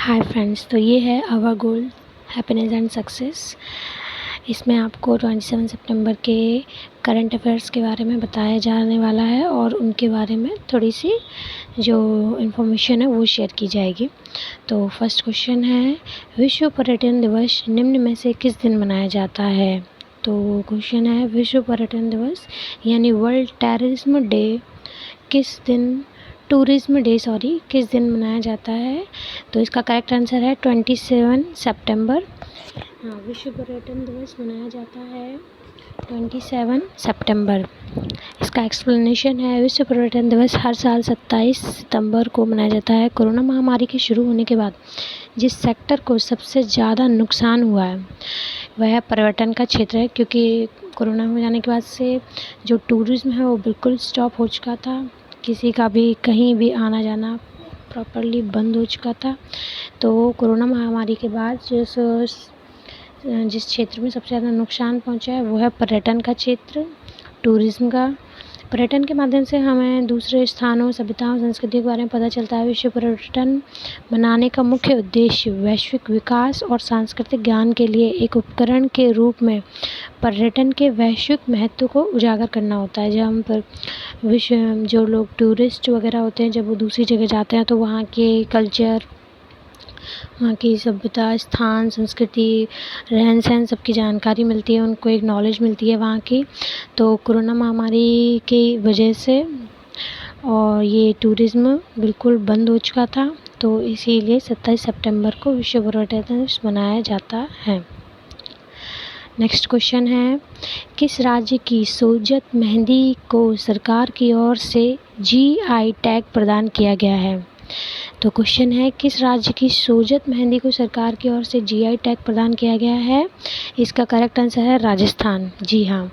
Hi friends, तो ये है our goal happiness and success. इसमें आपको 27 सितंबर के करंट अफेयर्स के बारे में बताया जाने वाला है और उनके बारे में थोड़ी सी जो इन्फॉर्मेशन है वो शेयर की जाएगी। तो फर्स्ट क्वेश्चन है, विश्व पर्यटन दिवस निम्न में से किस दिन मनाया जाता है? तो क्वेश्चन है, विश्व पर्यटन दिवस यानी वर्ल्ड टूरिज्म डे किस दिन किस दिन मनाया जाता है? तो इसका करेक्ट आंसर है 27 सितंबर। हाँ, विश्व पर्यटन दिवस मनाया जाता है 27 सितंबर। इसका एक्सप्लेनेशन है, विश्व पर्यटन दिवस हर साल 27 सितंबर को मनाया जाता है। कोरोना महामारी के शुरू होने के बाद जिस सेक्टर को सबसे ज़्यादा नुकसान हुआ है वह पर्यटन का क्षेत्र है, क्योंकि कोरोना हो जाने के बाद से जो टूरिज़्म है वो बिल्कुल स्टॉप हो चुका था। किसी का भी कहीं भी आना जाना प्रॉपरली बंद हो चुका था। तो कोरोना महामारी के बाद जिस क्षेत्र में सबसे ज़्यादा नुकसान पहुंचा है वो है पर्यटन का क्षेत्र, टूरिज़्म का। पर्यटन के माध्यम से हमें दूसरे स्थानों, सभ्यताओं, संस्कृति के बारे में पता चलता है। विश्व पर्यटन मनाने का मुख्य उद्देश्य वैश्विक विकास और सांस्कृतिक ज्ञान के लिए एक उपकरण के रूप में पर्यटन के वैश्विक महत्व को उजागर करना होता है। जहाँ पर जो लोग टूरिस्ट वगैरह होते हैं, जब वो दूसरी जगह जाते हैं तो वहाँ के कल्चर, वहाँ की सभ्यता, स्थान, संस्कृति, रहन सहन सबकी जानकारी मिलती है, उनको एक नॉलेज मिलती है वहाँ की। तो कोरोना महामारी की वजह से और ये टूरिज़्म बिल्कुल बंद हो चुका था, तो इसीलिए 27 सितंबर को विश्व पर्यटन दिवस मनाया जाता है। नेक्स्ट क्वेश्चन है, किस राज्य की सोजत मेहंदी को सरकार की ओर से जीआई टैग प्रदान किया गया है? तो क्वेश्चन है, किस राज्य की सोजत मेहंदी को सरकार की ओर से जीआई टैग प्रदान किया गया है? इसका करेक्ट आंसर है राजस्थान। जी हाँ,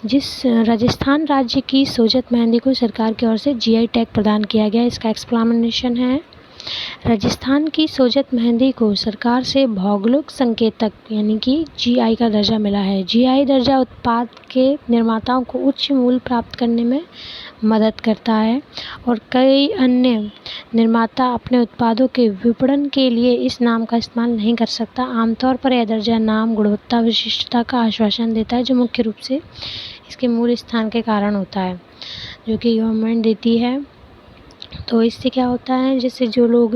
राजस्थान राज्य की सोजत मेहंदी को सरकार की ओर से जीआई टैग प्रदान किया गया। इसका एक्सप्लेनेशन है, राजस्थान की सोजत मेहंदी को सरकार से भौगोलिक संकेतक यानी कि जीआई का दर्जा मिला है। जीआई दर्जा उत्पाद के निर्माताओं को उच्च मूल्य प्राप्त करने में मदद करता है और कई अन्य निर्माता अपने उत्पादों के विपणन के लिए इस नाम का इस्तेमाल नहीं कर सकता। आमतौर पर यह दर्जा नाम, गुणवत्ता, विशिष्टता का आश्वासन देता है, जो मुख्य रूप से इसके मूल स्थान के कारण होता है, जो कि गवर्नमेंट देती है। तो इससे क्या होता है, जैसे जो लोग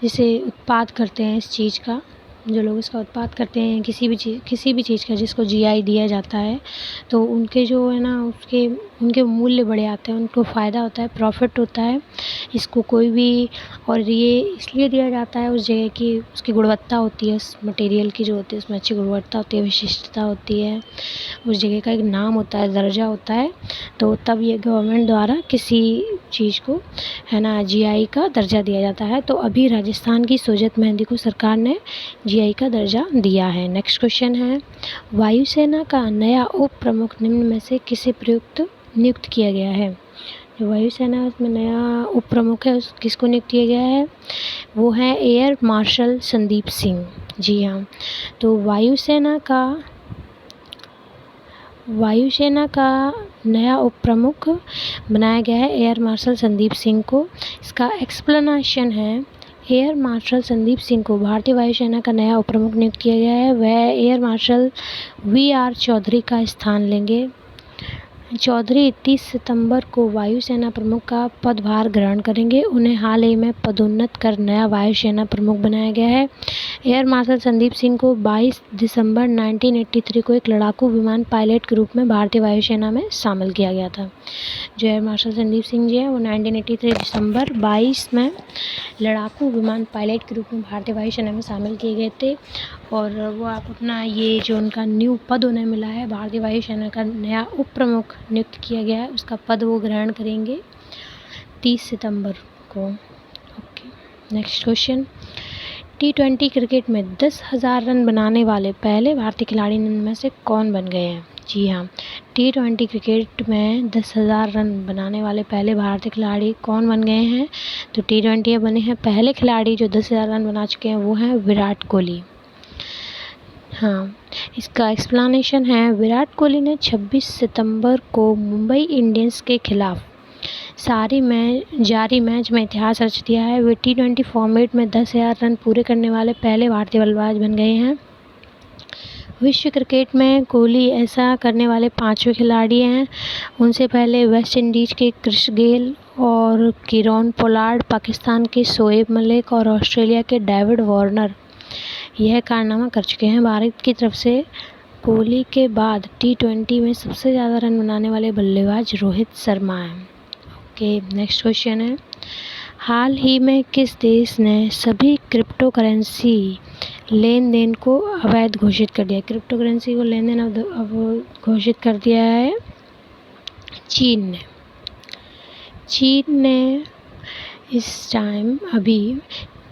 जैसे उत्पाद करते हैं इस चीज़ का, जो लोग इसका उत्पाद करते हैं किसी भी चीज़ का जिसको जीआई दिया जाता है, तो उनके जो है ना उनके मूल्य बढ़े आते हैं, उनको फ़ायदा होता है, प्रॉफिट होता है। इसको कोई भी, और ये इसलिए दिया जाता है उस जगह की उसकी गुणवत्ता होती है, उस मटेरियल की जो होती है उसमें अच्छी गुणवत्ता होती है, विशिष्टता होती है, उस जगह का एक नाम होता है, दर्जा होता है। तो तब ये गवर्नमेंट द्वारा किसी चीज़ को है ना जीआई का दर्जा दिया जाता है। तो अभी राजस्थान की सोजत मेहंदी को सरकार ने जीआई का दर्जा दिया है। नेक्स्ट क्वेश्चन है, वायुसेना का नया उप प्रमुख निम्न में से किसे नियुक्त किया गया है? जो वायुसेना उसमें नया उप प्रमुख है, उस किसको नियुक्त किया गया है? वो है एयर मार्शल संदीप सिंह। जी हाँ, तो वायुसेना का नया उप प्रमुख बनाया गया है एयर मार्शल संदीप सिंह को। इसका एक्सप्लेनेशन है, एयर मार्शल संदीप सिंह को भारतीय वायुसेना का नया उप प्रमुख नियुक्त किया गया है। वह एयर मार्शल वीआर चौधरी का स्थान लेंगे। चौधरी 30 सितंबर को वायुसेना प्रमुख का पदभार ग्रहण करेंगे। उन्हें हाल ही में पदोन्नत कर नया वायुसेना प्रमुख बनाया गया है। एयर मार्शल संदीप सिंह को 22 दिसंबर 1983 को एक लड़ाकू विमान पायलट के रूप में भारतीय वायुसेना में शामिल किया गया था। जो एयर मार्शल संदीप सिंह जी हैं वो 1983 दिसंबर 22 में लड़ाकू विमान पायलट के रूप में भारतीय वायुसेना में शामिल किए गए थे। और वो आप अपना ये जो उनका न्यू पद उन्हें मिला है, भारतीय वायुसेना का नया उप प्रमुख नियुक्त किया गया है, उसका पद वो ग्रहण करेंगे 30 सितंबर को। Okay, next question, T20 cricket में 10,000 रन बनाने वाले पहले भारतीय खिलाड़ी निम्न में से कौन बन गए हैं? जी हाँ, T20 क्रिकेट में 10,000 रन बनाने वाले पहले भारतीय खिलाड़ी कौन बन गए हैं? तो T20 बने हैं पहले खिलाड़ी जो 10,000 रन बना चुके हैं, वो हैं विराट कोहली। हाँ, इसका एक्सप्लेनेशन है, विराट कोहली ने 26 सितंबर को मुंबई इंडियंस के खिलाफ जारी मैच में इतिहास रच दिया है। वे T20 फॉर्मेट में 10,000 रन पूरे करने वाले पहले भारतीय बल्लेबाज बन गए हैं। विश्व क्रिकेट में कोहली ऐसा करने वाले 5वें खिलाड़ी हैं। उनसे पहले वेस्ट इंडीज़ के क्रिस गेल और कीरोन पोलार्ड, पाकिस्तान के शोएब मलिक और ऑस्ट्रेलिया के डेविड वार्नर यह कारनामा कर चुके हैं। भारत की तरफ से कोहली के बाद T20 में सबसे ज़्यादा रन बनाने वाले बल्लेबाज रोहित शर्मा हैं। ओके, नेक्स्ट क्वेश्चन है, हाल ही में किस देश ने सभी क्रिप्टो करेंसी लेन देन को अवैध घोषित कर दिया? क्रिप्टो करेंसी को लेन देन अब घोषित कर दिया है चीन ने इस टाइम अभी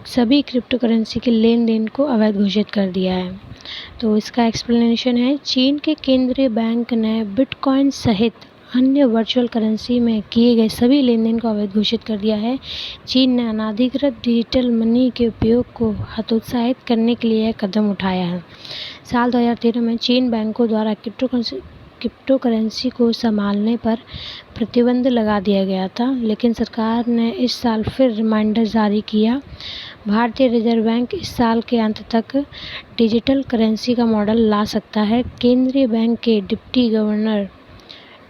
सभी क्रिप्टो करेंसी के लेन देन को अवैध घोषित कर दिया है। तो इसका एक्सप्लेनेशन है, चीन के केंद्रीय बैंक ने बिटकॉइन सहित अन्य वर्चुअल करेंसी में किए गए सभी लेन देन को अवैध घोषित कर दिया है। चीन ने अनाधिकृत डिजिटल मनी के उपयोग को हतोत्साहित करने के लिए यह कदम उठाया है। साल 2013 में चीन बैंकों द्वारा क्रिप्टो करेंसी को संभालने पर प्रतिबंध लगा दिया गया था, लेकिन सरकार ने इस साल फिर रिमाइंडर जारी किया। भारतीय रिजर्व बैंक इस साल के अंत तक डिजिटल करेंसी का मॉडल ला सकता है। केंद्रीय बैंक के डिप्टी गवर्नर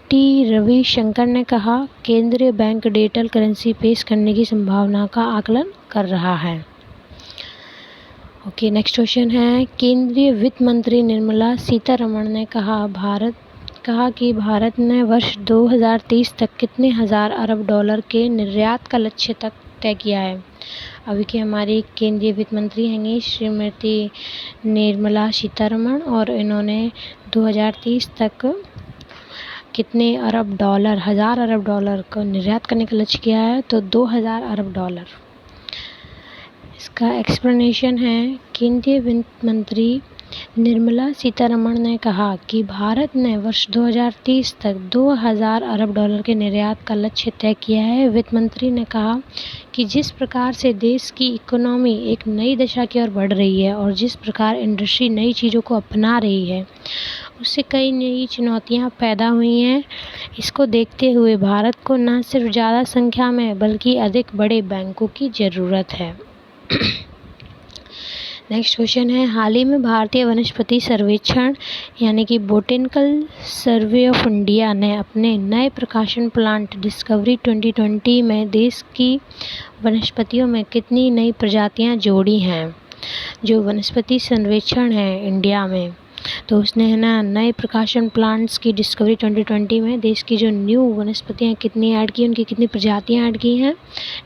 टी रविशंकर ने कहा, केंद्रीय बैंक डिजिटल करेंसी पेश करने की संभावना का आकलन कर रहा है। ओके, नेक्स्ट क्वेश्चन है, केंद्रीय वित्त मंत्री निर्मला सीतारमण ने कहा कि भारत ने वर्ष 2030 तक कितने हजार अरब डॉलर के निर्यात का लक्ष्य तक तय किया है? अभी की हमारी केंद्रीय वित्त मंत्री हैंगी श्रीमती निर्मला सीतारमण, और इन्होंने 2030 तक कितने हजार अरब डॉलर को निर्यात करने का लक्ष्य किया है? तो 2000 अरब डॉलर। इसका एक्सप्लेनेशन है, केंद्रीय वित्त मंत्री निर्मला सीतारमण ने कहा कि भारत ने वर्ष 2030 तक 2000 अरब डॉलर के निर्यात का लक्ष्य तय किया है। वित्त मंत्री ने कहा कि जिस प्रकार से देश की इकोनॉमी एक नई दशा की ओर बढ़ रही है और जिस प्रकार इंडस्ट्री नई चीज़ों को अपना रही है, उससे कई नई चुनौतियां पैदा हुई हैं। इसको देखते हुए भारत को न सिर्फ ज़्यादा संख्या में बल्कि अधिक बड़े बैंकों की ज़रूरत है। नेक्स्ट क्वेश्चन है, हाल ही में भारतीय वनस्पति सर्वेक्षण यानी कि बोटेनिकल सर्वे ऑफ इंडिया ने अपने नए प्रकाशन प्लांट डिस्कवरी 2020 में देश की वनस्पतियों में कितनी नई प्रजातियां जोड़ी हैं? जो वनस्पति सर्वेक्षण है इंडिया में, तो उसने है ना नए प्रकाशन प्लांट्स की डिस्कवरी 2020 में देश की जो न्यू वनस्पतियाँ कितनी ऐड की, उनकी कितनी प्रजातियाँ ऐड की हैं?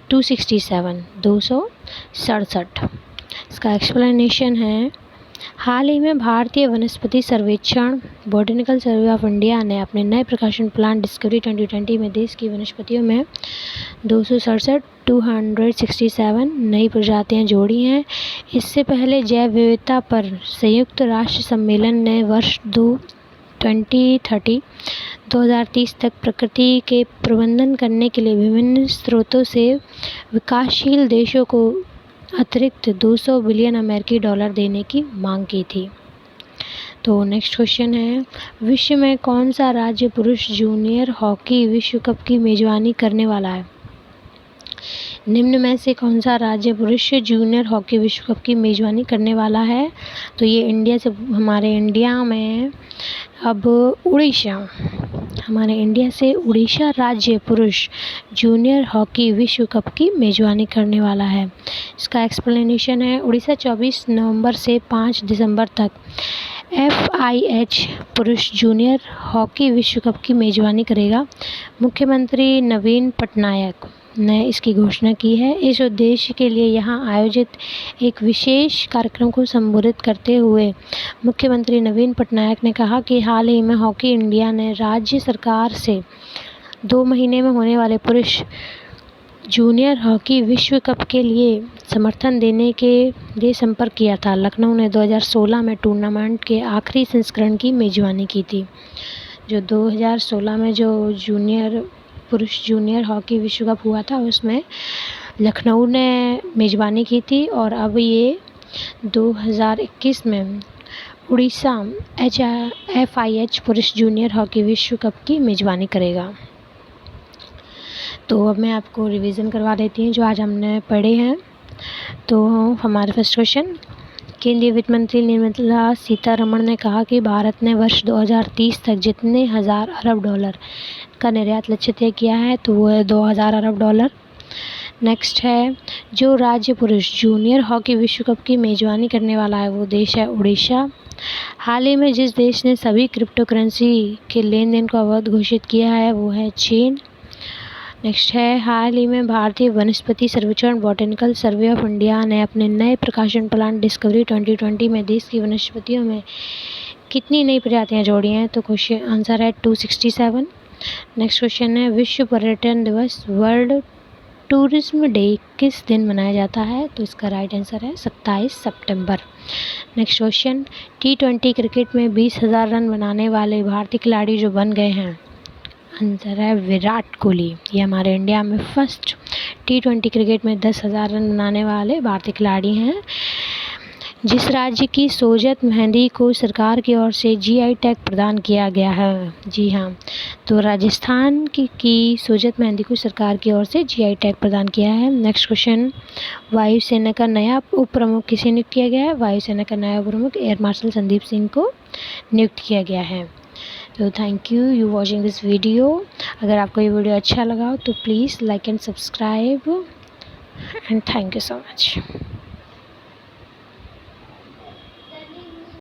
267। इसका एक्सप्लेनेशन है, हाल ही में भारतीय वनस्पति सर्वेक्षण बोटेनिकल सर्वे ऑफ इंडिया ने अपने नए प्रकाशन प्लांट डिस्कवरी 2020 में देश की वनस्पतियों में 267 नई प्रजातियां जोड़ी हैं। इससे पहले जैव विविधता पर संयुक्त राष्ट्र सम्मेलन ने वर्ष 2030 तक प्रकृति के प्रबंधन करने के लिए विभिन्न स्रोतों से विकासशील देशों को अतिरिक्त 200 बिलियन अमेरिकी डॉलर देने की मांग की थी। तो नेक्स्ट क्वेश्चन है, विश्व में कौन सा राज्य पुरुष जूनियर हॉकी विश्व कप की मेजबानी करने वाला है? निम्न में से कौन सा राज्य पुरुष जूनियर हॉकी विश्व कप की मेजबानी करने वाला है? तो ये हमारे इंडिया में अब हमारे इंडिया से उड़ीसा राज्य पुरुष जूनियर हॉकी विश्व कप की मेजबानी करने वाला है। इसका एक्सप्लेनेशन है, उड़ीसा 24 नवंबर से 5 दिसंबर तक FIH पुरुष जूनियर हॉकी विश्व कप की मेजबानी करेगा। मुख्यमंत्री नवीन पटनायक ने इसकी घोषणा की है। इस उद्देश्य के लिए यहां आयोजित एक विशेष कार्यक्रम को संबोधित करते हुए मुख्यमंत्री नवीन पटनायक ने कहा कि हाल ही में हॉकी इंडिया ने राज्य सरकार से 2 महीने में होने वाले पुरुष जूनियर हॉकी विश्व कप के लिए समर्थन देने के लिए संपर्क किया था। लखनऊ ने 2016 में टूर्नामेंट के आखिरी संस्करण की मेजबानी की थी। जो 2016 में जो पुरुष जूनियर हॉकी विश्व कप हुआ था, उसमें लखनऊ ने मेजबानी की थी, और अब ये 2021 में उड़ीसा FIH पुरुष जूनियर हॉकी विश्व कप की मेजबानी करेगा। तो अब मैं आपको रिवीजन करवा देती हूँ जो आज हमने पढ़े हैं। तो हमारा फर्स्ट क्वेश्चन, केंद्रीय वित्त मंत्री निर्मला सीतारमण ने कहा कि भारत ने वर्ष 2030 तक जितने हज़ार अरब डॉलर का निर्यात लक्ष्य तय किया है तो वो है 2000 अरब डॉलर। नेक्स्ट है, जो राज्य पुरुष जूनियर हॉकी विश्व कप की मेज़बानी करने वाला है वो देश है उड़ीसा। हाल ही में जिस देश ने सभी क्रिप्टो करेंसी के लेन देन को अवैध घोषित किया है वो है चीन। नेक्स्ट है, हाल ही में भारतीय वनस्पति सर्वेक्षण बॉटेनिकल सर्वे ऑफ इंडिया ने अपने नए प्रकाशन प्लान डिस्कवरी 2020 में देश की वनस्पतियों में कितनी नई प्रजातियां जोड़ी हैं, तो क्वेश्चन आंसर है 267। नेक्स्ट क्वेश्चन है, विश्व पर्यटन दिवस वर्ल्ड टूरिज्म डे किस दिन मनाया जाता है, तो इसका राइट आंसर है 27 सितंबर। नेक्स्ट क्वेश्चन, T20 क्रिकेट में 20,000 रन बनाने वाले भारतीय खिलाड़ी जो बन गए हैं, आंसर है विराट कोहली। ये हमारे इंडिया में फर्स्ट T20 क्रिकेट में 10,000 रन बनाने वाले भारतीय खिलाड़ी हैं। जिस राज्य की सोजत मेहंदी को सरकार की ओर से GI टैग प्रदान किया गया है, जी हाँ, तो राजस्थान की सोजत मेहंदी को सरकार की ओर से GI टैग प्रदान किया है। नेक्स्ट क्वेश्चन, वायुसेना का नया उप प्रमुख किसे नियुक्त किया गया है, वायुसेना का नया उप प्रमुख एयर मार्शल संदीप सिंह को नियुक्त किया गया है। तो thank you watching this video. अगर आपको ये वीडियो अच्छा लगा हो तो please like and subscribe and thank you so much.